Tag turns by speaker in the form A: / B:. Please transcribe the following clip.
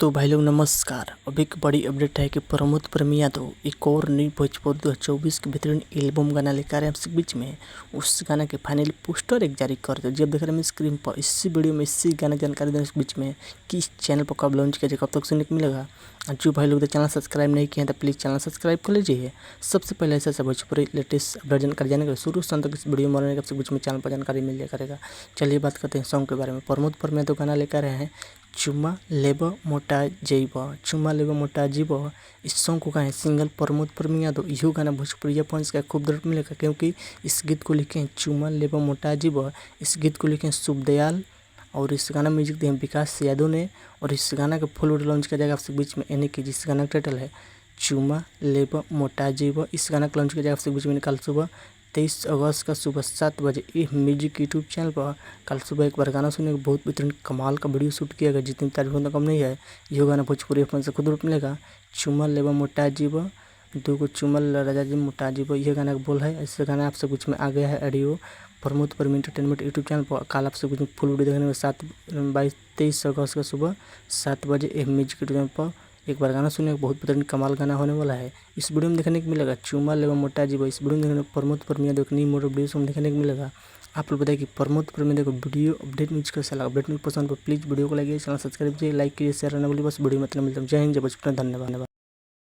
A: तो भाई लोग नमस्कार। अब एक बड़ी अपडेट है कि प्रमोद प्रेमी यादव एक और नई भोजपुरी 2024 के बेहतरीन एल्बम गाना लेकर आए आपसे बीच में। उस गाना के फाइनली पोस्टर एक जारी कर दो। जब देख रहे हैं स्क्रीन पर इसी वीडियो में इसी गाना जानकारी देने के बीच में कि इस चैनल पर कब लॉन्च किया जाएगा, कब तक सुनने को मिलेगा। जो भाई लोग चैनल सब्सक्राइब नहीं किए हैं तो प्लीज़ चैनल सब्सक्राइब कर लीजिए। सबसे पहले ऐसा भोजपुरी लेटेस्ट अपडेट जानकारी जाने का शुरू से अंत तक इस वीडियो में रहने के बीच में चैनल पर जानकारी मिल जाया करेगा। चलिए बात करते हैं सॉन्ग के बारे में। प्रमोद प्रेमी यादव गाना लेकर आए हैं चुम्मा लेब मोटा जैब, चुम्मा लेब मोटा जीब। इस सॉन्ग को गाए सिंगल प्रमोद प्रेमी यादव। यह गाना भोजपुरी पंच का खूब दर्द मिलेगा क्योंकि इस गीत को लिखे हैं चुम्मा लेब मोटा जीब। इस गीत को लिखे हैं शुभ दयाल और इस गाना म्यूजिक दिए हैं विकास यादव ने। और इस गाना का फुल वीडियो लॉन्च किया जाएगा आपसे बीच में यानी कि जिस गाना का टाइटल है चुम्मा लेब मोटा जीब। इस गाना का लॉन्च किया जाएगा आपसे बीच में कल सुबह 23 अगस्त का सुबह 7 बजे ये म्यूजिक यूट्यूब चैनल पर। कल सुबह एक बार गाना सुनने को बहुत बेहतरीन कमाल का वीडियो शूट किया गया, जितनी तारीफ होना कम नहीं है। यह गाना भोजपुरी अपन से खुद रूप मिलेगा चुम्मा लेबा मोटा जीब, दो को चुम्मा राजा जी मोटा जीब। यह गाना का बोल है। ऐसे गाना आपसे कुछ में आ गया है ऑडियो प्रमोद प्रेमी एंटरटेनमेंट यूट्यूब चैनल पर। कल आपसे कुछ फुल वीडियो देखने में 23 अगस्त का सुबह 7 बजे एक म्यूजिक यूट्यूब चैनल पर। एक बार गाना सुनने बहुत बेहतरीन कमाल गाना होने वाला है। इस वीडियो में देखने को मिलेगा चुम्मा लेबा मोटा जीब। इस वीडियो में देखने प्रमोद प्रेमी यादव की नई मोटर वीडियो में देखने को मिलेगा। आप लोग बताइए कि प्रमोद प्रेमी यादव को वीडियो अपडेट न्यूज कैसा लगा। अपडेट न्यूज पसंद पर प्लीज़ वीडियो को लाइक चैनल सब्सक्राइब कीजिए, लाइक कीजिए, शेयर करना बोलिए। बस वीडियो मतलब मिलता है। जय हिंद, जय बचपन, धन्यवाद।